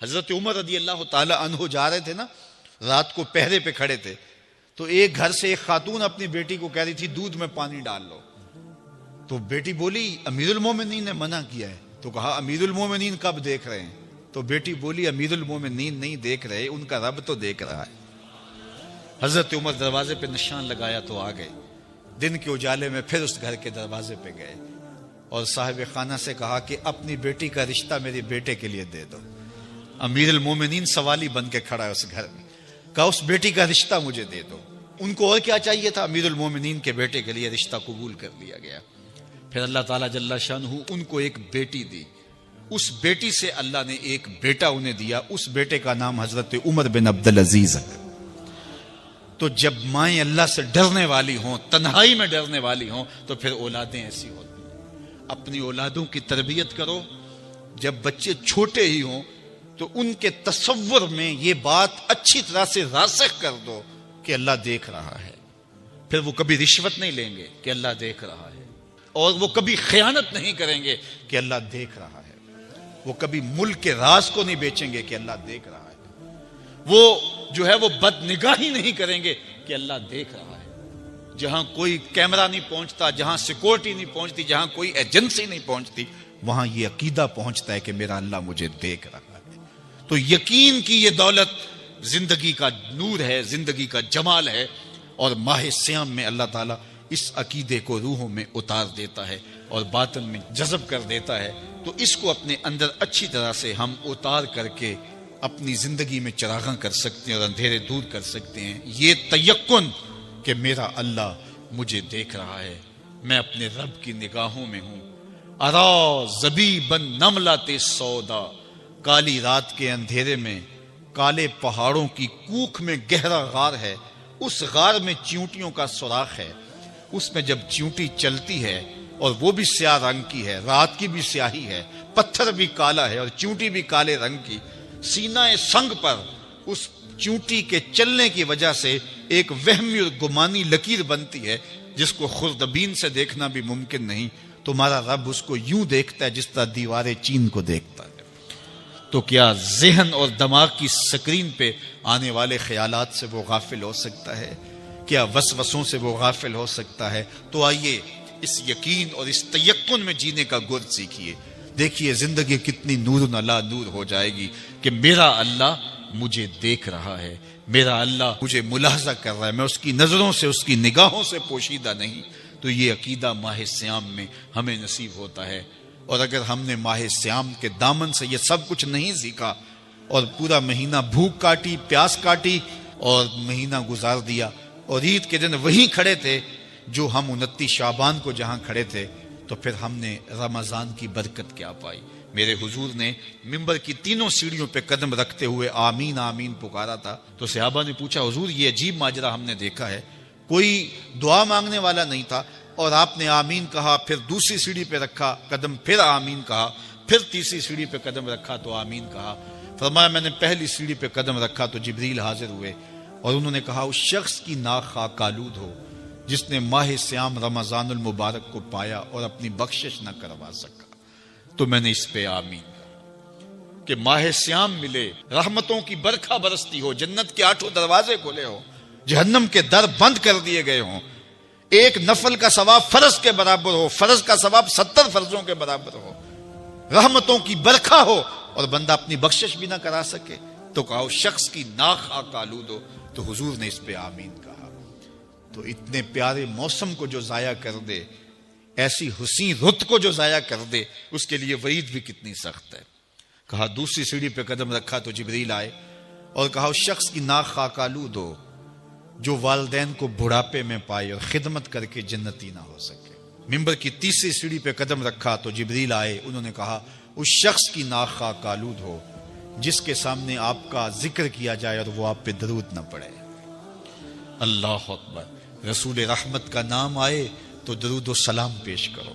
حضرت عمر رضی اللہ تعالی عنہ جا رہے تھے نا، رات کو پہرے پہ کھڑے تھے، تو ایک گھر سے ایک خاتون اپنی بیٹی کو کہہ رہی تھی دودھ میں پانی ڈال لو، تو بیٹی بولی امیر المومنین نے منع کیا ہے، تو کہا امیر المومنین کب دیکھ رہے ہیں؟ تو بیٹی بولی امیر المومنین نہیں دیکھ رہے، ان کا رب تو دیکھ رہا ہے۔ حضرت عمر دروازے پہ نشان لگایا تو آ گئے، دن کے اجالے میں پھر اس گھر کے دروازے پہ گئے اور صاحب خانہ سے کہا کہ اپنی بیٹی کا رشتہ میرے بیٹے کے لیے دے دو۔ امیر المومنین سوالی بن کے کھڑا ہے اس گھر میں، کہا اس بیٹی کا رشتہ مجھے دے دو۔ ان کو اور کیا چاہیے تھا؟ امیر المومنین کے بیٹے کے لیے رشتہ قبول کر لیا گیا۔ پھر اللہ تعالیٰ جل شانہ ان کو ایک بیٹی دی، اس بیٹی سے اللہ نے ایک بیٹا انہیں دیا، اس بیٹے کا نام حضرت عمر بن عبدالعزیز ہے۔ تو جب مائیں اللہ سے ڈرنے والی ہوں، تنہائی میں ڈرنے والی ہوں، تو پھر اولادیں ایسی ہوتی ہیں۔ اپنی اولادوں کی تربیت کرو، جب بچے چھوٹے ہی ہوں تو ان کے تصور میں یہ بات اچھی طرح سے راسخ کر دو کہ اللہ دیکھ رہا ہے۔ پھر وہ کبھی رشوت نہیں لیں گے کہ اللہ دیکھ رہا ہے، اور وہ کبھی خیانت نہیں کریں گے کہ اللہ دیکھ رہا ہے، وہ کبھی ملک کے راز کو نہیں بیچیں گے کہ اللہ دیکھ رہا ہے، وہ جو ہے وہ بد نگاہی نہیں کریں گے کہ اللہ دیکھ رہا ہے۔ جہاں کوئی کیمرہ نہیں پہنچتا، جہاں سیکورٹی نہیں پہنچتی، جہاں کوئی ایجنسی نہیں پہنچتی، وہاں یہ عقیدہ پہنچتا ہے کہ میرا اللہ مجھے دیکھ رہا ہے۔ تو یقین کی یہ دولت زندگی کا نور ہے، زندگی کا جمال ہے، اور ماہ سیام میں اللہ تعالیٰ اس عقیدے کو روحوں میں اتار دیتا ہے اور باطن میں جذب کر دیتا ہے۔ تو اس کو اپنے اندر اچھی طرح سے ہم اتار کر کے اپنی زندگی میں چراغاں کر سکتے ہیں اور اندھیرے دور کر سکتے ہیں۔ یہ تیقن کہ میرا اللہ مجھے دیکھ رہا ہے، میں اپنے رب کی نگاہوں میں ہوں۔ ارا زبیبا نملۃ سودا، کالی رات کے اندھیرے میں کالے پہاڑوں کی کوکھ میں گہرا غار ہے، اس غار میں چیونٹیوں کا سوراخ ہے، اس میں جب چیونٹی چلتی ہے اور وہ بھی سیاہ رنگ کی ہے، رات کی بھی سیاہی ہے، پتھر بھی کالا ہے اور چیونٹی بھی کالے رنگ کی، سینہ سنگ پر اس چیونٹی کے چلنے کی وجہ سے ایک وہمی اور گمانی لکیر بنتی ہے جس کو خوردبین سے دیکھنا بھی ممکن نہیں۔ تمہارا رب اس کو یوں دیکھتا ہے جس طرح دیوار چین کو دیکھتا ہے۔ تو کیا ذہن اور دماغ کی سکرین پہ آنے والے خیالات سے وہ غافل ہو سکتا ہے؟ کیا وسوسوں سے وہ غافل ہو سکتا ہے؟ تو آئیے اس یقین اور اس تیقن میں جینے کا گر سیکھیے۔ دیکھیے زندگی کتنی نور علی نور ہو جائے گی کہ میرا اللہ مجھے دیکھ رہا ہے، میرا اللہ مجھے ملاحظہ کر رہا ہے، میں اس کی نظروں سے، اس کی نگاہوں سے پوشیدہ نہیں۔ تو یہ عقیدہ ماہ سیام میں ہمیں نصیب ہوتا ہے۔ اور اگر ہم نے ماہ سیام کے دامن سے یہ سب کچھ نہیں سیکھا اور پورا مہینہ بھوک کاٹی، پیاس کاٹی اور مہینہ گزار دیا، اور عید کے دن وہیں کھڑے تھے جو ہم 29 شعبان کو جہاں کھڑے تھے، تو پھر ہم نے رمضان کی برکت کیا پائی؟ میرے حضور نے منبر کی تینوں سیڑھیوں پہ قدم رکھتے ہوئے آمین آمین پکارا تھا، تو صحابہ نے پوچھا حضور یہ عجیب ماجرا ہم نے دیکھا ہے، کوئی دعا مانگنے والا نہیں تھا اور آپ نے آمین کہا، پھر دوسری سیڑھی پہ رکھا قدم، پھر آمین کہا، پھر تیسری سیڑھی پہ قدم رکھا تو آمین کہا۔ فرمایا میں نے پہلی سیڑھی پہ قدم رکھا تو جبریل حاضر ہوئے اور انہوں نے کہا اس شخص کی ناک خاک آلود ہو جس نے ماہ سیام رمضان المبارک کو پایا اور اپنی بخشش نہ کروا سکا۔ تو میں نے اس پہ آمین کہا کہ ماہ سیام ملے، رحمتوں کی برکھا برستی ہو، جنت کے 8 دروازے کھلے ہو، جہنم کے در بند کر دیے گئے ہوں، ایک نفل کا ثواب فرض کے برابر ہو، فرض کا ثواب 70 فرضوں کے برابر ہو، رحمتوں کی برکھا ہو اور بندہ اپنی بخشش بھی نہ کرا سکے، تو کہا اس شخص کی ناک خاک آلود ہو۔ تو حضور نے اس پہ آمین کہا۔ تو اتنے پیارے موسم کو جو ضائع کر دے، ایسی حسین رت کو جو ضائع کر دے، اس کے لیے وعید بھی کتنی سخت ہے۔ کہا دوسری سیڑھی پہ قدم رکھا تو جبریل آئے اور کہا اس شخص کی ناک خاک آلود ہو جو والدین کو بڑھاپے میں پائے اور خدمت کر کے جنتی نہ ہو سکے۔ منبر کی تیسری سیڑھی پہ قدم رکھا تو جبریل آئے، انہوں نے کہا اس شخص کی ناک خاک آلود ہو جس کے سامنے آپ کا ذکر کیا جائے اور وہ آپ پہ درود نہ پڑے۔ اللہ اکبر۔ رسول رحمت کا نام آئے تو درود و سلام پیش کرو،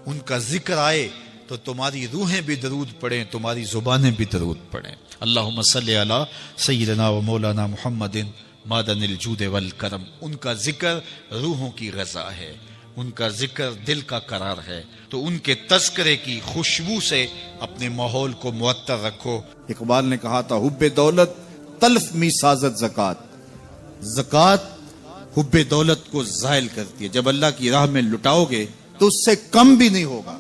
ان کا ذکر آئے تو تمہاری روحیں بھی درود پڑھیں، تمہاری زبانیں بھی درود پڑھیں۔ اللہم صلی علی سیدنا و مولانا محمد معدن الجود والکرم۔ ان کا ذکر روحوں کی غذا ہے، ان کا ذکر دل کا قرار ہے، تو ان کے تذکرے کی خوشبو سے اپنے ماحول کو معطر رکھو۔ اقبال نے کہا تھا حب دولت تلف می سازت زکات، زکات حب دولت کو زائل کرتی ہے، جب اللہ کی راہ میں لٹاؤ گے تو اس سے کم بھی نہیں ہوگا۔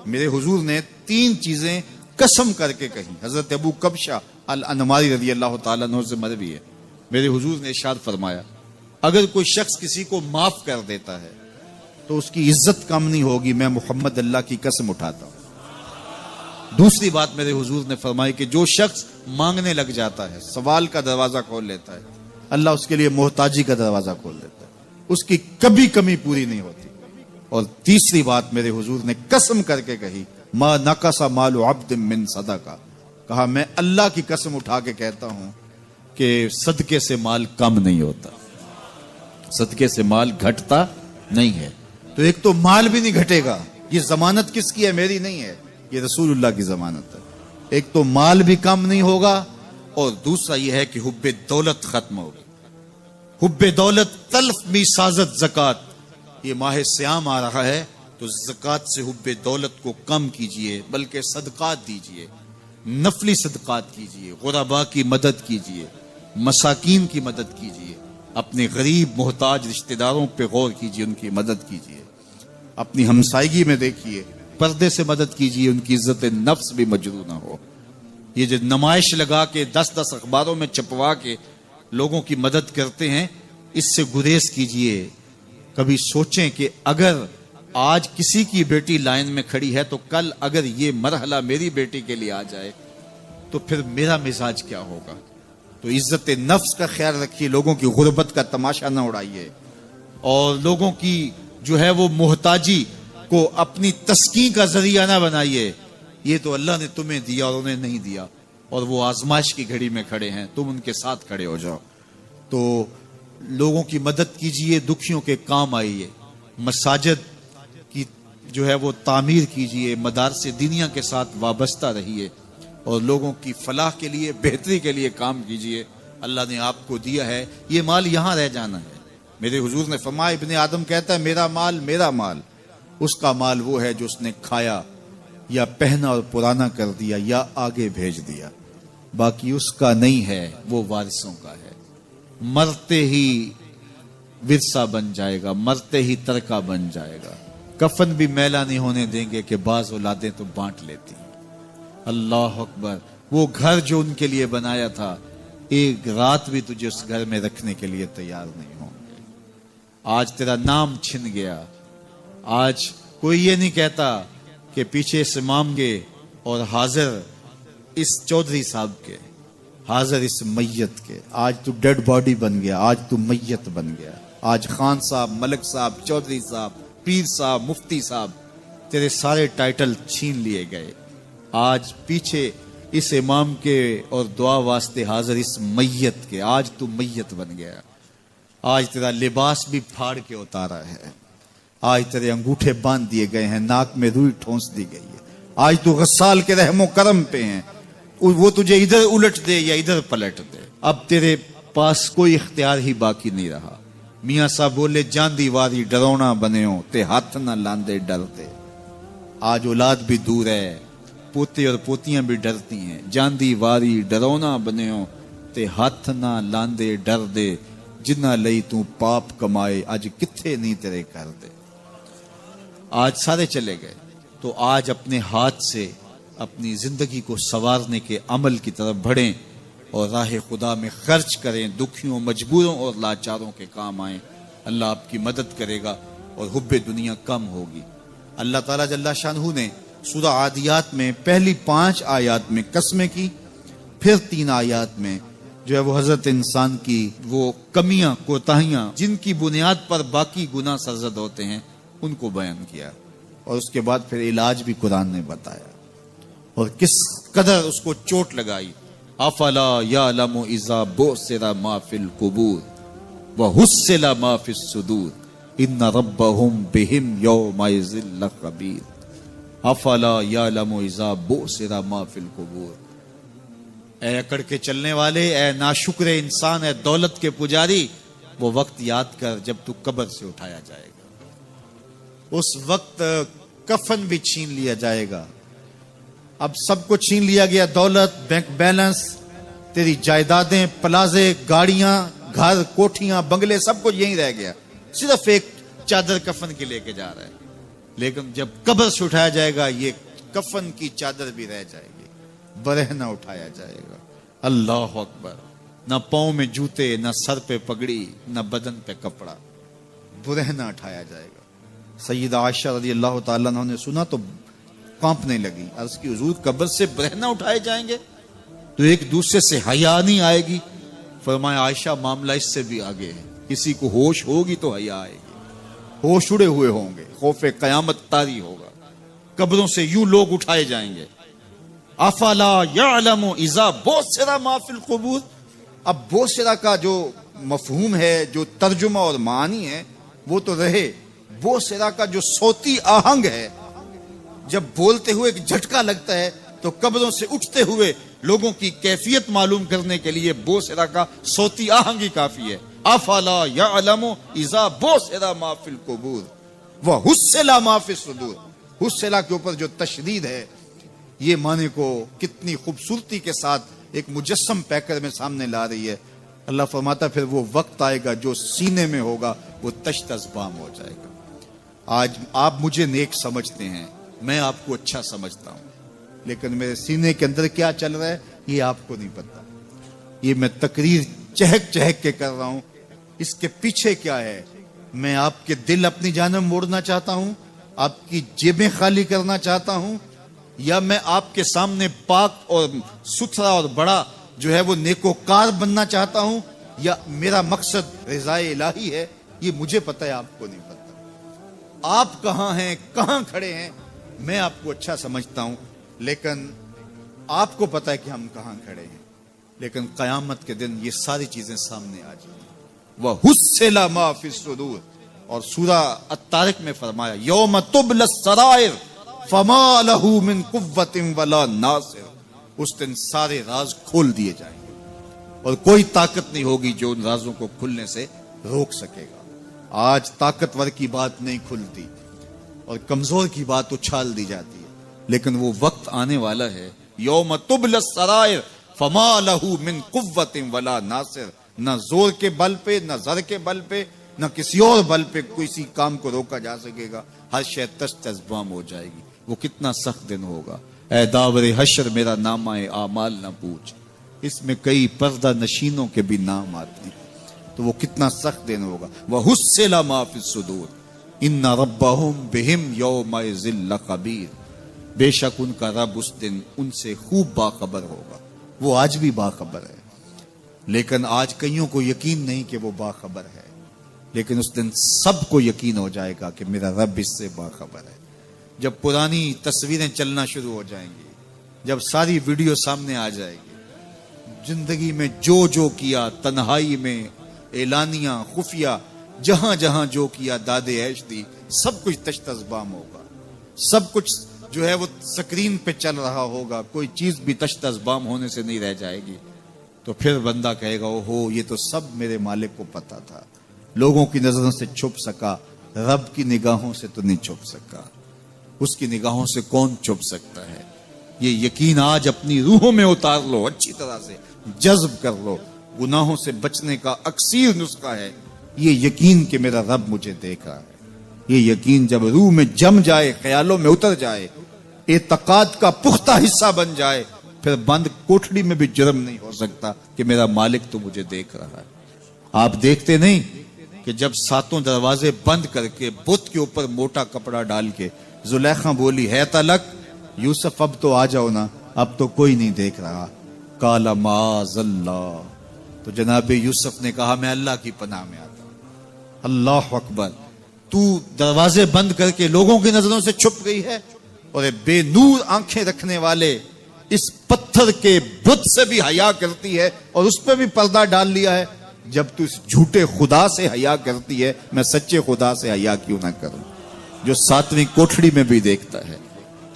میرے حضور نے 3 چیزیں قسم کر کے کہیں، حضرت ابو کبشہ الانماری رضی اللہ تعالیٰ عنہ سے مروی ہے، میرے حضور نے ارشاد فرمایا اگر کوئی شخص کسی کو معاف کر دیتا ہے تو اس کی عزت کم نہیں ہوگی، میں محمد اللہ کی قسم اٹھاتا ہوں۔ دوسری بات میرے حضور نے فرمائی کہ جو شخص مانگنے لگ جاتا ہے، سوال کا دروازہ کھول لیتا ہے، اللہ اس کے لیے محتاجی کا دروازہ کھول دیتا ہے، اس کی کبھی کمی پوری نہیں ہوتی۔ اور تیسری بات میرے حضور نے قسم کر کے کہی ما نقص مال عبد من صدقہ، کہا میں اللہ کی قسم اٹھا کے کہتا ہوں کہ صدقے سے مال کم نہیں ہوتا، صدقے سے مال گھٹتا نہیں ہے۔ تو ایک تو مال بھی نہیں گھٹے گا، یہ ضمانت کس کی ہے؟ میری نہیں ہے، یہ رسول اللہ کی ضمانت ہے۔ ایک تو مال بھی کم نہیں ہوگا، اور دوسرا یہ ہے کہ حب دولت ختم ہوگی۔ حب دولت تلف می سازت زکات، یہ ماہ سیام آ رہا ہے تو زکات سے حب دولت کو کم کیجئے، بلکہ صدقات دیجئے، نفلی صدقات کیجئے، غرباء کی مدد کیجئے، مساکین کی مدد کیجئے، اپنے غریب محتاج رشتہ داروں پہ غور کیجئے، ان کی مدد کیجئے، اپنی ہمسائیگی میں دیکھیے، پردے سے مدد کیجئے، ان کی عزت نفس بھی مجروح نہ ہو۔ یہ جو نمائش لگا کے 10 اخباروں میں چھپوا کے لوگوں کی مدد کرتے ہیں، اس سے گریز کیجئے۔ کبھی سوچیں کہ اگر آج کسی کی بیٹی لائن میں کھڑی ہے تو کل اگر یہ مرحلہ میری بیٹی کے لیے آ جائے تو پھر میرا مزاج کیا ہوگا۔ تو عزت نفس کا خیال رکھیے، لوگوں کی غربت کا تماشا نہ اڑائیے، اور لوگوں کی جو ہے وہ محتاجی کو اپنی تسکین کا ذریعہ نہ بنائیے۔ یہ تو اللہ نے تمہیں دیا اور انہیں نہیں دیا، اور وہ آزمائش کی گھڑی میں کھڑے ہیں، تم ان کے ساتھ کھڑے ہو جاؤ۔ تو لوگوں کی مدد کیجئے، دکھیوں کے کام آئیے، مساجد کی جو ہے وہ تعمیر کیجئے، مدارس دینیا کے ساتھ وابستہ رہیے، اور لوگوں کی فلاح کے لیے، بہتری کے لیے کام کیجئے۔ اللہ نے آپ کو دیا ہے، یہ مال یہاں رہ جانا ہے۔ میرے حضور نے فرمایا ابن آدم کہتا ہے میرا مال میرا مال، اس کا مال وہ ہے جو اس نے کھایا یا پہنا اور پرانا کر دیا یا آگے بھیج دیا، باقی اس کا نہیں ہے، وہ وارثوں کا ہے۔ مرتے ہی ورثہ بن جائے گا، مرتے ہی ترکہ بن جائے گا۔ کفن بھی میلا نہیں ہونے دیں گے کہ بعض اولادیں تو بانٹ لیتی ہیں۔ اللہ اکبر، وہ گھر جو ان کے لیے بنایا تھا، ایک رات بھی تجھے اس گھر میں رکھنے کے لیے تیار نہیں ہوں گے۔ آج تیرا نام چھن گیا، آج کوئی یہ نہیں کہتا کہ پیچھے اس امام کے اور حاضر اس چودھری صاحب کے، حاضر اس میت کے۔ آج تو ڈیڈ باڈی بن گیا، آج تو میت بن گیا۔ آج خان صاحب، ملک صاحب، چودھری صاحب، پیر صاحب، مفتی صاحب، تیرے سارے ٹائٹل چھین لیے گئے۔ آج پیچھے اس امام کے اور دعا واسطے حاضر اس میت کے، آج تو میت بن گیا۔ آج تیرا لباس بھی پھاڑ کے اتارا ہے، آج تیرے انگوٹھے باندھ دیے گئے ہیں، ناک میں روئی ٹھونس دی گئی ہے۔ آج تو غسال کے رحم و کرم پہ ہیں، وہ تجھے ادھر الٹ دے یا ادھر پلٹ دے۔ اب تیرے پاس کوئی اختیار ہی باقی نہیں رہا۔ میاں صاحب بولے جاندی واری ڈرونا بنےو تے ہاتھ نہ لاندے ڈرتے۔ آج اولاد بھی دور ہے، پوتے اور پوتیاں بھی ڈرتی ہیں۔ جاندی واری ڈرونا بنےو تے ہاتھ نہ لاندے ڈر دے، جنہ لئی تو پاپ کمائے اج کتھے نہیں تیرے کر دے۔ آج سارے چلے گئے، تو آج اپنے ہاتھ سے اپنی زندگی کو سنوارنے کے عمل کی طرف بڑھیں اور راہ خدا میں خرچ کریں، دکھیوں، مجبوروں اور لاچاروں کے کام آئیں۔ اللہ آپ کی مدد کرے گا اور حب دنیا کم ہوگی۔ اللہ تعالیٰ جل شانہ نے سورہ عادیات میں پہلی 5 آیات میں قسمیں کی، پھر 3 آیات میں جو ہے وہ حضرت انسان کی وہ کمیاں، کوتاہیاں جن کی بنیاد پر باقی گناہ سرزد ہوتے ہیں ان کو بیان کیا، اور اس کے بعد پھر علاج بھی قرآن نے بتایا، اور کس قدر اس کو چوٹ لگائی۔ افلا یعلم اذا بعثر ما فی القبور وحصل ما فی الصدور ان ربهم بهم یومئذ لخبیر۔ افلا یعلم اذا بعثر ما فی القبور، اے اکڑ کے چلنے والے، اے ناشکر انسان، اے دولت کے پجاری، وہ وقت یاد کر جب تو قبر سے اٹھایا جائے گا۔ اس وقت کفن بھی چھین لیا جائے گا. اب سب کو چھین لیا گیا، دولت، بینک بیلنس، تیری جائیدادیں، پلازے، گاڑیاں، گھر، کوٹھیاں، بنگلے، سب کچھ یہیں رہ گیا. صرف ایک چادر کفن کی لے کے جا رہا ہے. لیکن جب قبر سے اٹھایا جائے گا یہ کفن کی چادر بھی رہ جائے گی، برہنہ اٹھایا جائے گا. اللہ اکبر. نہ پاؤں میں جوتے، نہ سر پہ پگڑی، نہ بدن پہ کپڑا، برہنہ اٹھایا جائے گا. سیدہ عائشہ رضی اللہ تعالیٰ عنہ نے سنا تو کانپنے لگی. عرض کی حضور قبر سے برہنہ اٹھائے جائیں گے تو ایک دوسرے سے حیا نہیں آئے گی؟ فرمایا عائشہ معاملہ اس سے بھی آگے ہے. کسی کو ہوش ہوگی تو حیا آئے گی. ہوش اڑے ہوئے ہوں گے، خوف قیامت طاری ہوگا. قبروں سے یوں لوگ اٹھائے جائیں گے. افلا یعلم اذا بوسر ما فی القبور. اب بوسرا کا جو مفہوم ہے، جو ترجمہ اور معنی ہے وہ تو رہے. بوسرا کا جو صوتی آہنگ ہے، جب بولتے ہوئے ایک جھٹکا لگتا ہے تو قبروں سے اٹھتے ہوئے لوگوں کی کیفیت معلوم کرنے کے لیے بوسرا کا صوتی آہنگ ہی کافی ہے. افلا یعلم اذا بوسر ما فی القبور وحصل ما فی الصدور. حصلہ کے اوپر جو تشدید ہے، یہ معنی کو کتنی خوبصورتی کے ساتھ ایک مجسم پیکر میں سامنے لا رہی ہے. اللہ فرماتا پھر وہ وقت آئے گا جو سینے میں ہوگا وہ تشت ازبام ہو جائے گا. آج آپ مجھے نیک سمجھتے ہیں، میں آپ کو اچھا سمجھتا ہوں، لیکن میرے سینے کے اندر کیا چل رہا ہے یہ آپ کو نہیں پتا. یہ میں تقریر چہک چہک کے کر رہا ہوں، اس کے پیچھے کیا ہے؟ میں آپ کے دل اپنی جانب موڑنا چاہتا ہوں، آپ کی جیبیں خالی کرنا چاہتا ہوں، یا میں آپ کے سامنے پاک اور ستھرا اور بڑا جو ہے وہ نیکوکار بننا چاہتا ہوں، یا میرا مقصد رضائے الہی ہے؟ یہ مجھے پتہ ہے، آپ کو نہیں پتہ. آپ کہاں ہیں، کہاں کھڑے ہیں، میں آپ کو اچھا سمجھتا ہوں، لیکن آپ کو پتہ ہے کہ ہم کہاں کھڑے ہیں. لیکن قیامت کے دن یہ ساری چیزیں سامنے آ جائیں. وَحُصِّلَ مَا فِي الصُّدُورِ. اور سورہ الطارق میں فرمایا یوم تبلی السرائر فما لہ من قوت ولا ناصر. اس دن سارے راز کھول دیے جائیں گے اور کوئی طاقت نہیں ہوگی جو ان رازوں کو کھلنے سے روک سکے گا. آج طاقتور کی بات نہیں کھلتی اور کمزور کی بات اچھال دی جاتی ہے، لیکن وہ وقت آنے والا ہے یوم تبلی السرائر فما لہ من قوت ولا ناصر. نہ زور کے بل پہ، نہ زر کے بل پہ، نہ کسی اور بل پہ کسی کام کو روکا جا سکے گا. ہر شے تشت ازبام ہو جائے گی. وہ کتنا سخت دن ہوگا. اے داور حشر میرا نامہ اعمال نہ پوچھ، اس میں کئی پردہ نشینوں کے بھی نام آتے ہیں. تو وہ کتنا سخت دن ہوگا. وَحُصِّلَ مَا فِي الصُّدُورِ إِنَّ رَبَّهُمْ بِهِمْ يَوْمَئِذٍ لَخَبِيرٌ. بے شک ان کا رب اس دن ان سے خوب باخبر ہوگا. وہ آج بھی باخبر ہے، لیکن آج کئیوں کو یقین نہیں کہ وہ باخبر ہے. لیکن اس دن سب کو یقین ہو جائے گا کہ میرا رب اس سے باخبر ہے. جب پرانی تصویریں چلنا شروع ہو جائیں گی، جب ساری ویڈیو سامنے آ جائے گی، زندگی میں جو جو کیا، تنہائی میں، اعلانیاں، خفیہ، جہاں جہاں جو کیا، داد عیش دی، سب کچھ تشت ازبام ہوگا. سب کچھ جو ہے وہ سکرین پہ چل رہا ہوگا. کوئی چیز بھی تشت ازبام ہونے سے نہیں رہ جائے گی. تو پھر بندہ کہے گا اوہو یہ تو سب میرے مالک کو پتا تھا. لوگوں کی نظروں سے چھپ سکا، رب کی نگاہوں سے تو نہیں چھپ سکا. اس کی نگاہوں سے کون چھپ سکتا ہے؟ یہ یقین آج اپنی روحوں میں اتار لو، اچھی طرح سے جذب کر لو. گناہوں سے بچنے کا اکثیر نسخہ ہے یہ یقین کہ میرا رب مجھے دیکھ رہا ہے. یہ یقین جب روح میں جم جائے، خیالوں میں اتر جائے، اعتقاد کا پختہ حصہ بن جائے، پھر بند کوٹھڑی میں بھی جرم نہیں ہو سکتا کہ میرا مالک تو مجھے دیکھ رہا ہے. آپ دیکھتے نہیں کہ جب ساتوں دروازے بند کر کے بت کے اوپر موٹا کپڑا ڈال کے زلیخا بولی ہے تلک یوسف اب تو آ جاؤ نا، اب تو کوئی نہیں دیکھ رہا. قال معاذ اللہ. تو جناب یوسف نے کہا میں اللہ کی پناہ میں آتا ہوں. اللہ اکبر. تو دروازے بند کر کے لوگوں کی نظروں سے چھپ گئی ہے اور بے نور آنکھیں رکھنے والے اس پتھر کے بت سے بھی حیا کرتی ہے اور اس پہ بھی پردہ ڈال لیا ہے. جب تو اس جھوٹے خدا سے حیا کرتی ہے، میں سچے خدا سے حیا کیوں نہ کروں جو 7ویں کوٹھڑی میں بھی دیکھتا ہے.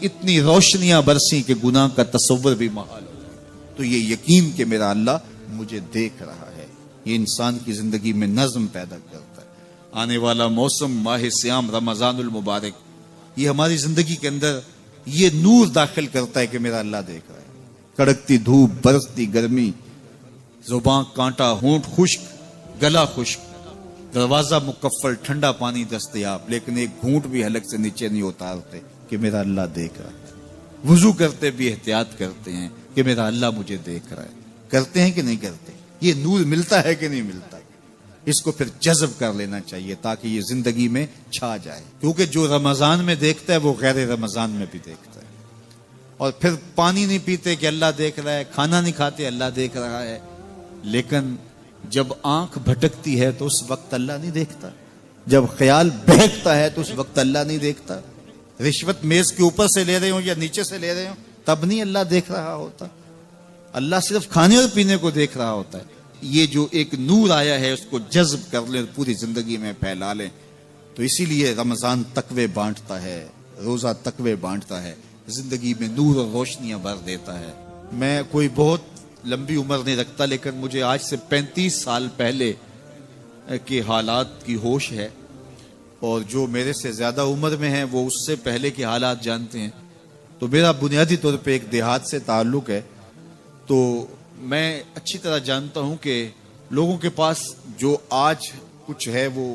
اتنی روشنیاں برسی کہ گناہ کا تصور بھی محال ہو. تو یہ یقین کہ میرا اللہ مجھے دیکھ رہا ہے، یہ انسان کی زندگی میں نظم پیدا کرتا ہے. آنے والا موسم ماہ سیام رمضان المبارک، یہ ہماری زندگی کے اندر یہ نور داخل کرتا ہے کہ میرا اللہ دیکھ رہا ہے۔ کڑکتی دھوپ، برستی گرمی، زباں کانٹا، ہونٹ خشک، گلا خشک، دروازہ مکفل، ٹھنڈا پانی دستیاب، لیکن ایک گھونٹ بھی حلق سے نیچے نہیں اتارتے کہ میرا اللہ دیکھ رہا ہے۔ وضو کرتے بھی احتیاط کرتے ہیں کہ میرا اللہ مجھے دیکھ رہا ہے۔ کرتے ہیں کہ نہیں کرتے؟ یہ نور ملتا ہے کہ نہیں ملتا؟ اس کو پھر جذب کر لینا چاہیے تاکہ یہ زندگی میں چھا جائے، کیونکہ جو رمضان میں دیکھتا ہے وہ غیر رمضان میں بھی دیکھتا ہے۔ اور پھر پانی نہیں پیتے کہ اللہ دیکھ رہا ہے، کھانا نہیں کھاتے اللہ دیکھ رہا ہے، لیکن جب آنکھ بھٹکتی ہے تو اس وقت اللہ نہیں دیکھتا، جب خیال بہکتا ہے تو اس وقت اللہ نہیں دیکھتا، رشوت میز کے اوپر سے لے رہے ہوں یا نیچے سے لے رہے ہوں تب نہیں اللہ دیکھ رہا ہوتا، اللہ صرف کھانے اور پینے کو دیکھ رہا ہوتا ہے۔ یہ جو ایک نور آیا ہے اس کو جذب کر لیں، پوری زندگی میں پھیلا لیں۔ تو اسی لیے رمضان تقوی بانٹتا ہے، روزہ تقوی بانٹتا ہے، زندگی میں نور اور روشنیاں بھر دیتا ہے۔ میں کوئی بہت لمبی عمر نہیں رکھتا، لیکن مجھے آج سے 35 سال پہلے کے حالات کی ہوش ہے، اور جو میرے سے زیادہ عمر میں ہیں وہ اس سے پہلے کے حالات جانتے ہیں۔ تو میرا بنیادی طور پہ ایک دیہات سے تعلق ہے، تو میں اچھی طرح جانتا ہوں کہ لوگوں کے پاس جو آج کچھ ہے وہ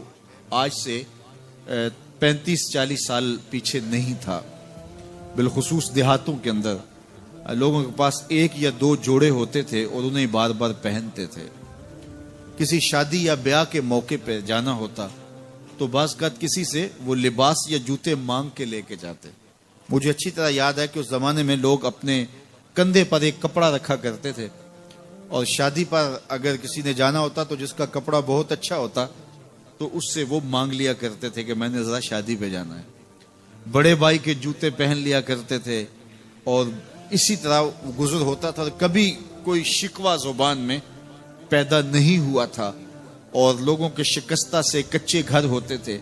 آج سے 35-40 سال پیچھے نہیں تھا۔ بالخصوص دیہاتوں کے اندر لوگوں کے پاس 1 یا 2 جوڑے ہوتے تھے اور انہیں بار بار پہنتے تھے۔ کسی شادی یا بیاہ کے موقع پہ جانا ہوتا تو بعض اوقات کسی سے وہ لباس یا جوتے مانگ کے لے کے جاتے۔ مجھے اچھی طرح یاد ہے کہ اس زمانے میں لوگ اپنے کندھے پر ایک کپڑا رکھا کرتے تھے، اور شادی پر اگر کسی نے جانا ہوتا تو جس کا کپڑا بہت اچھا ہوتا تو اس سے وہ مانگ لیا کرتے تھے کہ میں نے ذرا شادی پہ جانا ہے۔ بڑے بھائی کے جوتے پہن لیا کرتے تھے، اور اسی طرح گزر ہوتا تھا۔ کبھی کوئی شکوہ زبان میں پیدا نہیں ہوا تھا، اور لوگوں کے شکستہ سے کچے گھر ہوتے تھے،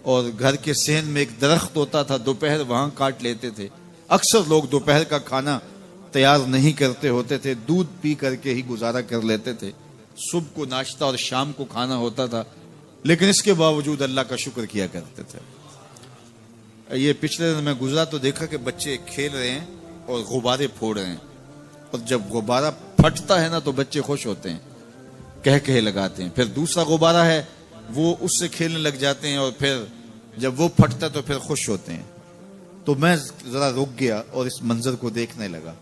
اور گھر کے صحن میں ایک درخت ہوتا تھا، دوپہر وہاں کاٹ لیتے تھے۔ اکثر لوگ دوپہر کا کھانا تیار نہیں کرتے ہوتے تھے، دودھ پی کر کے ہی گزارا کر لیتے تھے۔ صبح کو ناشتہ اور شام کو کھانا ہوتا تھا، لیکن اس کے باوجود اللہ کا شکر کیا کرتے تھے۔ یہ پچھلے دن میں گزرا تو دیکھا کہ بچے کھیل رہے ہیں اور غبارے پھوڑ رہے ہیں، اور جب غبارہ پھٹتا ہے نا تو بچے خوش ہوتے ہیں، کہہ لگاتے ہیں۔ پھر دوسرا غبارہ ہے وہ اس سے کھیلنے لگ جاتے ہیں، اور پھر جب وہ پھٹتا ہے تو پھر خوش ہوتے ہیں۔ تو میں ذرا رک گیا اور اس منظر کو دیکھنے لگا،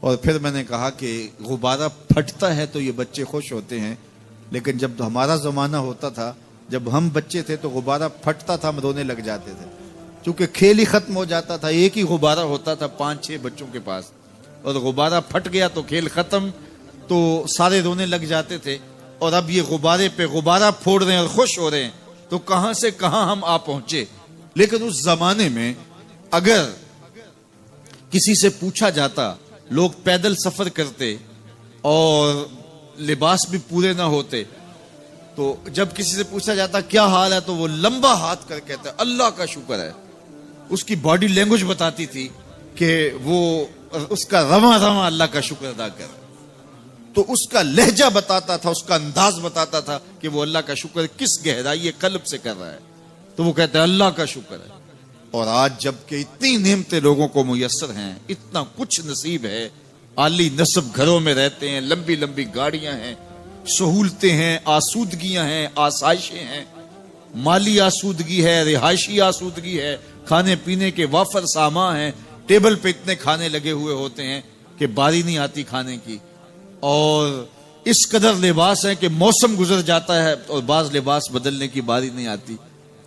اور پھر میں نے کہا کہ غبارہ پھٹتا ہے تو یہ بچے خوش ہوتے ہیں، لیکن جب ہمارا زمانہ ہوتا تھا، جب ہم بچے تھے تو غبارہ پھٹتا تھا، ہم رونے لگ جاتے تھے، کیونکہ کھیل ہی ختم ہو جاتا تھا۔ ایک ہی غبارہ ہوتا تھا 5-6 بچوں کے پاس، اور غبارہ پھٹ گیا تو کھیل ختم، تو سارے رونے لگ جاتے تھے۔ اور اب یہ غبارے پہ غبارہ پھوڑ رہے ہیں اور خوش ہو رہے ہیں، تو کہاں سے کہاں ہم آ پہنچے۔ لیکن اس زمانے میں اگر کسی سے پوچھا جاتا، لوگ پیدل سفر کرتے اور لباس بھی پورے نہ ہوتے، تو جب کسی سے پوچھا جاتا کیا حال ہے تو وہ لمبا ہاتھ کر کہتا ہے اللہ کا شکر ہے۔ اس کی باڈی لینگویج بتاتی تھی کہ وہ اس کا رواں رواں اللہ کا شکر ادا کر، تو اس کا لہجہ بتاتا تھا، اس کا انداز بتاتا تھا کہ وہ اللہ کا شکر کس گہرائی قلب سے کر رہا ہے، تو وہ کہتا ہے اللہ کا شکر ہے۔ اور آج جب کہ اتنی نعمتیں لوگوں کو میسر ہیں، اتنا کچھ نصیب ہے، عالی نصب گھروں میں رہتے ہیں، لمبی لمبی گاڑیاں ہیں، سہولتیں ہیں، آسودگیاں ہیں، آسائشیں ہیں، مالی آسودگی ہے، رہائشی آسودگی ہے، کھانے پینے کے وافر سامان ہیں، ٹیبل پہ اتنے کھانے لگے ہوئے ہوتے ہیں کہ باری نہیں آتی کھانے کی، اور اس قدر لباس ہے کہ موسم گزر جاتا ہے اور بعض لباس بدلنے کی باری نہیں آتی۔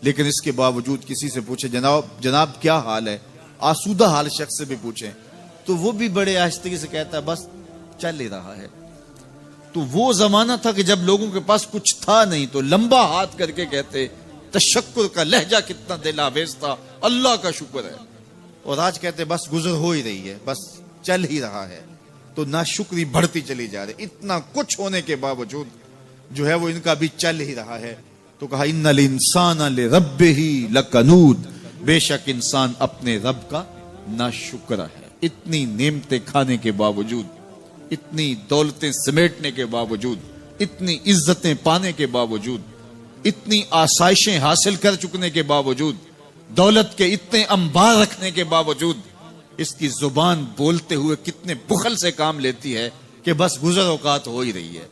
لیکن اس کے باوجود کسی سے پوچھے جناب کیا حال ہے، آسودہ حال شخص سے بھی پوچھیں تو وہ بھی بڑے آہستگی سے کہتا ہے بس چل ہی رہا ہے۔ تو وہ زمانہ تھا کہ جب لوگوں کے پاس کچھ تھا نہیں تو لمبا ہاتھ کر کے کہتے، تشکر کا لہجہ کتنا دل آویز تھا، اللہ کا شکر ہے۔ اور آج کہتے بس گزر ہو ہی رہی ہے، بس چل ہی رہا ہے۔ تو ناشکری بڑھتی چلی جا رہی، اتنا کچھ ہونے کے باوجود جو ہے وہ ان کا بھی چل ہی رہا ہے۔ تو کہا ان الانسان لربہ لکنود، بے شک انسان اپنے رب کا ناشکر ہے۔ اتنی نعمتیں کھانے کے باوجود، اتنی دولتیں سمیٹنے کے باوجود، اتنی عزتیں پانے کے باوجود، اتنی آسائشیں حاصل کر چکنے کے باوجود، دولت کے اتنے انبار رکھنے کے باوجود، اس کی زبان بولتے ہوئے کتنے بخل سے کام لیتی ہے کہ بس گزر اوقات ہو ہی رہی ہے۔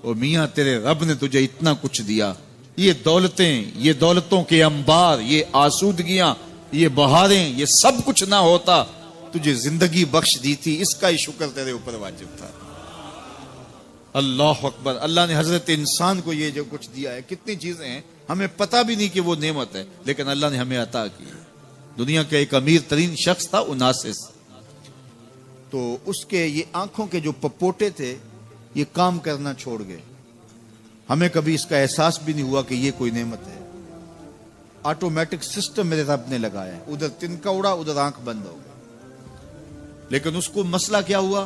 او میاں، تیرے رب نے تجھے اتنا کچھ دیا، یہ دولتیں، یہ دولتوں کے انبار، یہ آسودگیاں، یہ بہاریں، یہ سب کچھ نہ ہوتا، تجھے زندگی بخش دی تھی، اس کا ہی شکر تیرے اوپر واجب تھا۔ اللہ اکبر۔ اللہ نے حضرت انسان کو یہ جو کچھ دیا ہے، کتنی چیزیں ہیں ہمیں پتہ بھی نہیں کہ وہ نعمت ہے، لیکن اللہ نے ہمیں عطا کی۔ دنیا کا ایک امیر ترین شخص تھا اناسس، تو اس کے یہ آنکھوں کے جو پپوٹے تھے یہ کام کرنا چھوڑ گئے۔ ہمیں کبھی اس کا احساس بھی نہیں ہوا کہ یہ کوئی نعمت ہے۔ آٹومیٹک سسٹم میرے رب نے لگایا ہے، ادھر تنکا اڑا، ادھر آنکھ بند ہو گئی۔ لیکن اس کو مسئلہ کیا ہوا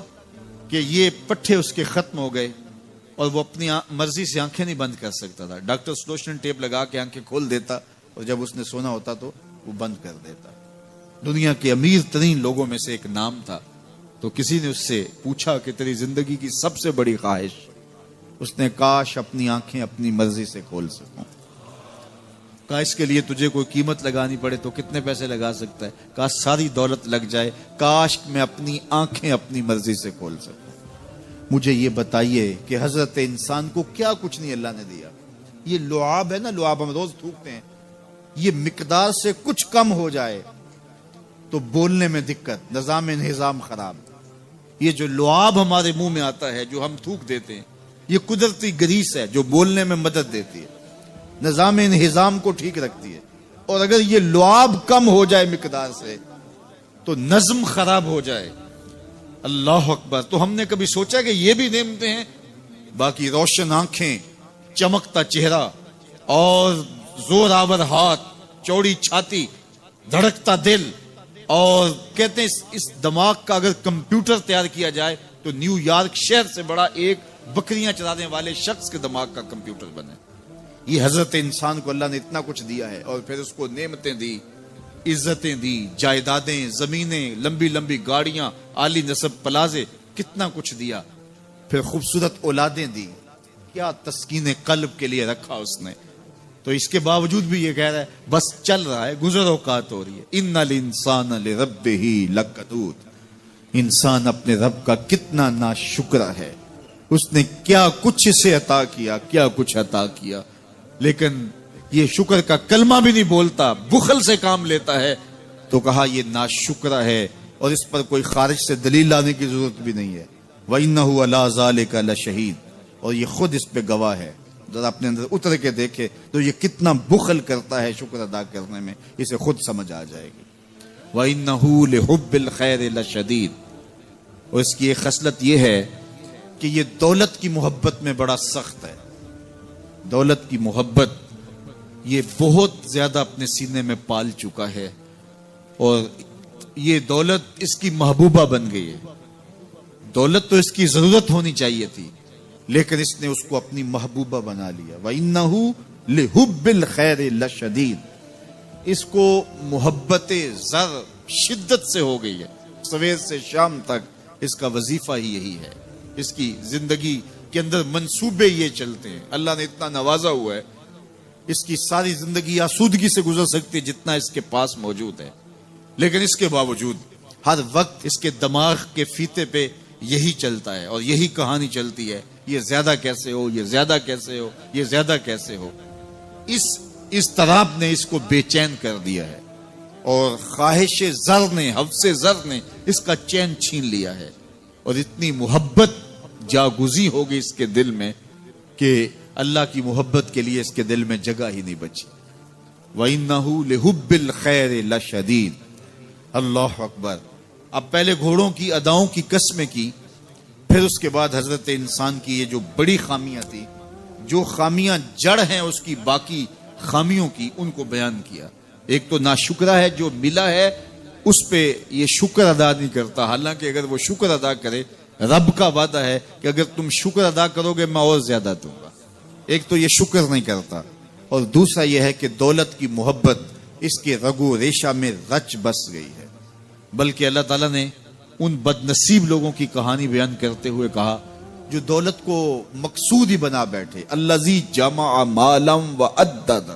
کہ یہ پٹھے اس کے ختم ہو گئے اور وہ اپنی مرضی سے آنکھیں نہیں بند کر سکتا تھا۔ ڈاکٹر سلوشن ٹیپ لگا کے آنکھیں کھول دیتا اور جب اس نے سونا ہوتا تو وہ بند کر دیتا۔ دنیا کے امیر ترین لوگوں میں سے ایک نام تھا، تو کسی نے اس سے پوچھا کہ تیری زندگی کی سب سے بڑی خواہش؟ اس نے کاش اپنی آنکھیں اپنی مرضی سے کھول سکوں۔ کہا اس کے لیے تجھے کوئی قیمت لگانی پڑے تو کتنے پیسے لگا سکتا ہے؟ کہا ساری دولت لگ جائے، کاش میں اپنی آنکھیں اپنی مرضی سے کھول سکوں۔ مجھے یہ بتائیے کہ حضرت انسان کو کیا کچھ نہیں اللہ نے دیا۔ یہ لعاب ہے نا، لعاب ہم روز تھوکتے ہیں، یہ مقدار سے کچھ کم ہو جائے تو بولنے میں دقت، نظام انہضام خراب۔ یہ جو لعاب ہمارے منہ میں آتا ہے، جو ہم تھوک دیتے ہیں، یہ قدرتی گریس ہے جو بولنے میں مدد دیتی ہے، نظام انہضام کو ٹھیک رکھتی ہے۔ اور اگر یہ لعاب کم ہو جائے مقدار سے تو نظم خراب ہو جائے۔ اللہ اکبر۔ تو ہم نے کبھی سوچا کہ یہ بھی نعمتیں ہیں؟ باقی روشن آنکھیں، چمکتا چہرہ اور زور آور ہاتھ، چوڑی چھاتی، دھڑکتا دل، اور کہتے ہیں اس دماغ کا اگر کمپیوٹر تیار کیا جائے تو نیو یارک شہر سے بڑا ایک بکریاں چلانے والے شخص کے دماغ کا کمپیوٹر بنے۔ یہ حضرت انسان کو اللہ نے اتنا کچھ دیا ہے، اور پھر اس کو نعمتیں دی، عزتیں دی، جائیدادیں، زمینیں، لمبی لمبی گاڑیاں، عالی نسب پلازے، کتنا کچھ دیا۔ پھر خوبصورت اولادیں دی، کیا تسکین قلب کے لیے رکھا اس نے۔ تو اس کے باوجود بھی یہ کہہ رہا ہے بس چل رہا ہے، گزر اوقات ہو رہی ہے۔ ان الانسان لربہ لکنود۔ انسان اپنے رب کا کتنا ناشکر ہے، اس نے کیا کچھ اسے عطا کیا، کیا کچھ عطا کیا، لیکن یہ شکر کا کلمہ بھی نہیں بولتا، بخل سے کام لیتا ہے۔ تو کہا یہ ناشکر ہے، اور اس پر کوئی خارج سے دلیل لانے کی ضرورت بھی نہیں ہے۔ وَإِنَّهُ عَلَىٰ ذَلِكَ لَشَهِيدٌ۔ اور یہ خود اس پہ گواہ ہے۔ ذرا اپنے اندر اتر کے دیکھے تو یہ کتنا بخل کرتا ہے شکر ادا کرنے میں، اسے خود سمجھ آ جائے گی۔ وَإِنَّهُ لِحُبِّ الْخَيْرِ لَشَدِيدٌ۔ اور اس کی ایک خصلت یہ ہے کہ یہ دولت کی محبت میں بڑا سخت ہے۔ دولت کی محبت یہ بہت زیادہ اپنے سینے میں پال چکا ہے، اور یہ دولت اس کی محبوبہ بن گئی ہے۔ دولت تو اس کی ضرورت ہونی چاہیے تھی، لیکن اس نے اس کو اپنی محبوبہ بنا لیا۔ وَإِنَّهُ لِحُبِّ الْخَيْرِ لَشَدِيدٌ۔ اس کو محبت زر شدت سے ہو گئی ہے، سویر سے شام تک اس کا وظیفہ ہی یہی ہے۔ اس کی زندگی کے اندر منصوبے یہ چلتے ہیں۔ اللہ نے اتنا نوازا ہوا ہے، اس کی ساری زندگی آسودگی سے گزر سکتی ہے جتنا اس کے پاس موجود ہے، لیکن اس کے باوجود ہر وقت اس کے دماغ کے فیتے پہ یہی چلتا ہے اور یہی کہانی چلتی ہے، یہ زیادہ کیسے ہو، یہ زیادہ کیسے ہو، یہ زیادہ کیسے ہو۔ اس اضطراب نے اس کو بے چین کر دیا ہے، اور خواہش زر نے، حوث زر نے اس کا چین چھین لیا ہے، اور اتنی محبت جاگزی ہوگی اس کے دل میں کہ اللہ کی محبت کے لیے اس کے دل میں جگہ ہی نہیں بچی۔ وَإِنَّهُ لِحُبِّ الْخَيْرِ لَشَدِيدٌ۔ اللہ اکبر۔ اب پہلے گھوڑوں کی اداؤں کی قسمیں کی، پھر اس کے بعد حضرت انسان کی یہ جو بڑی خامیاں تھی، جو خامیاں جڑ ہیں اس کی باقی خامیوں کی، ان کو بیان کیا۔ ایک تو ناشکرہ ہے، جو ملا ہے اس پہ یہ شکر ادا نہیں کرتا، حالانکہ اگر وہ شکر ادا کرے، رب کا وعدہ ہے کہ اگر تم شکر ادا کرو گے میں اور زیادہ دوں گا۔ ایک تو یہ شکر نہیں کرتا، اور دوسرا یہ ہے کہ دولت کی محبت اس کے رگو ریشہ میں رچ بس گئی ہے۔ بلکہ اللہ تعالیٰ نے ان بد نصیب لوگوں کی کہانی بیان کرتے ہوئے کہا جو دولت کو مقصود ہی بنا بیٹھے. الذی جمع مالا وعدد.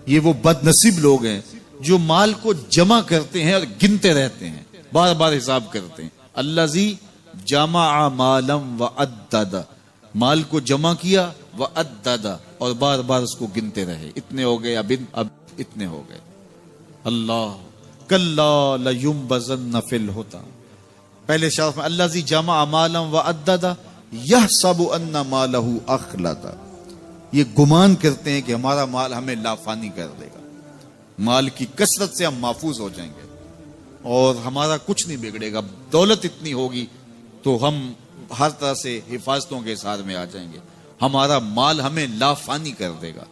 یہ وہ بد نصیب لوگ ہیں جو مال کو جمع کرتے ہیں اور گنتے رہتے ہیں, بار بار حساب کرتے ہیں. الذی جمع مالا وعدد, مال کو جمع کیا, وعدد, اور بار بار اس کو گنتے رہے. اتنے ہو گئے, اب اتنے ہو گئے. اللہ کلا لینبذن فی الحطام. پہلے شرف میں الذی جمع مالا وعدد یحسب ان مالہ اخلد. یہ گمان کرتے ہیں کہ ہمارا مال ہمیں لافانی کر دے گا, مال کی کثرت سے ہم محفوظ ہو جائیں گے اور ہمارا کچھ نہیں بگڑے گا. دولت اتنی ہوگی تو ہم ہر طرح سے حفاظتوں کے ساتھ میں آ جائیں گے, ہمارا مال ہمیں لافانی کر دے گا.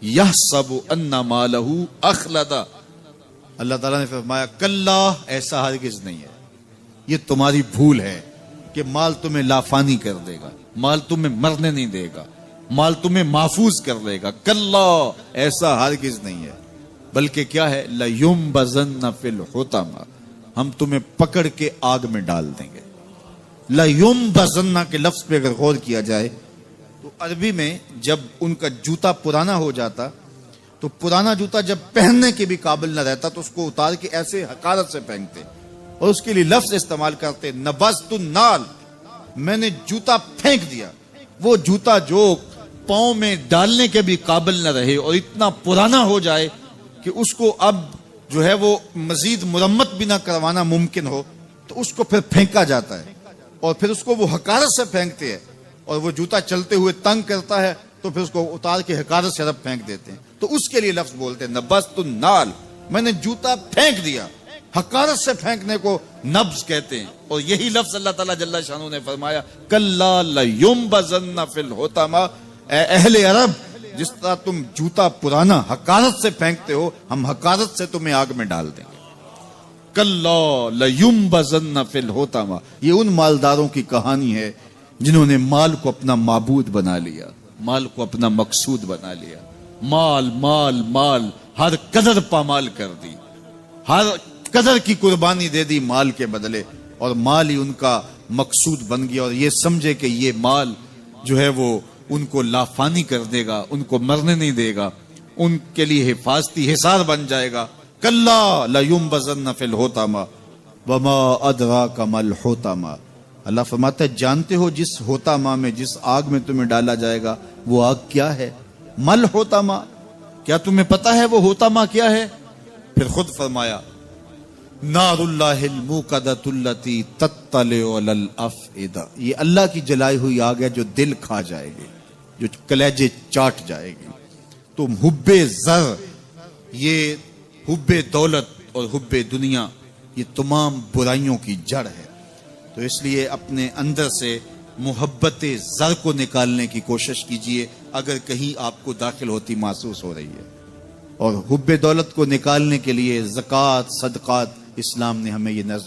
یحسب ان مالہ اخلد. اللہ تعالیٰ نے فرمایا کلا, ایسا ہرگز نہیں ہے, یہ تمہاری بھول ہے کہ مال تمہیں لافانی کر دے گا, مال تمہیں مرنے نہیں دے گا, مال تمہیں محفوظ کر لے گا. کلا, ایسا ہرگز نہیں ہے, بلکہ کیا ہے, لَيُنبَذَنَّ فِي الْحُطَمَةِ, ہم تمہیں پکڑ کے آگ میں ڈال دیں گے. لَيُنبَذَنَّ کے لفظ پہ اگر غور کیا جائے تو عربی میں جب ان کا جوتا پرانا ہو جاتا تو پرانا جوتا جب پہننے کے بھی قابل نہ رہتا تو اس کو اتار کے ایسے حقارت سے پھینکتے اور اس کے لیے لفظ استعمال کرتے نبذت النال, میں نے جوتا پھینک دیا. وہ جوتا جو پاؤں میں ڈالنے کے بھی قابل نہ رہے اور اتنا پرانا ہو جائے کہ اس کو اب جو ہے وہ مزید مرمت بھی نہ کروانا ممکن ہو, تو اس کو پھر پھینکا جاتا ہے اور پھر اس کو وہ حقارت سے پھینکتے ہیں, اور وہ جوتا چلتے ہوئے تنگ کرتا ہے تو پھر اس کو اتار کے حقارت سے رب پھینک دیتے ہیں. تو اس کے لیے لفظ بولتے ہیں نبذت النال, میں نے جوتا پھینک دیا. حقارت سے پھینکنے کو نبض کہتے ہیں, اور یہی لفظ اللہ تعالیٰ جل شانہ نے فرمایا کلا لینبذن فی الحطمہ. اے اہل عرب, جس طرح تم جوتا پرانا حقارت سے پھینکتے ہو, ہم حقارت سے تمہیں آگ میں ڈال دیں گے. کلا لینبذن فی الحطمہ. یہ ان مالداروں کی کہانی ہے جنہوں نے مال کو اپنا معبود بنا لیا, مال کو اپنا مقصود بنا لیا. مال مال مال, ہر قدر پامال کر دی, ہر قدر کی قربانی دے دی مال کے بدلے, اور مال ہی ان کا مقصود بن گیا. اور یہ سمجھے کہ یہ مال جو ہے وہ ان کو لافانی کر دے گا, ان کو مرنے نہیں دے گا, ان کے لیے حفاظتی حصار بن جائے گا. کلا لینبذن فی الحطمہ وما ادراک ما الحطمہ. اللہ فرماتا ہے جانتے ہو جس حطمہ میں, جس آگ میں تمہیں ڈالا جائے گا, وہ آگ کیا ہے؟ مل حطمہ, کیا تمہیں پتا ہے وہ حطمہ کیا ہے؟ پھر خود فرمایا نار اللہ الموقدۃ التی تطلع علی الافئدہ. یہ اللہ کی جلائی ہوئی آگ ہے جو دل کھا جائے گی, جو کلیجے چاٹ جائے گی. تو حب زر, یہ حب دولت اور حب دنیا, یہ تمام برائیوں کی جڑ ہے. تو اس لیے اپنے اندر سے محبت زر کو نکالنے کی کوشش کیجئے اگر کہیں آپ کو داخل ہوتی محسوس ہو رہی ہے. اور حب دولت کو نکالنے کے لیے زکوٰۃ, صدقات, اسلام نے ہمیں یہ نظر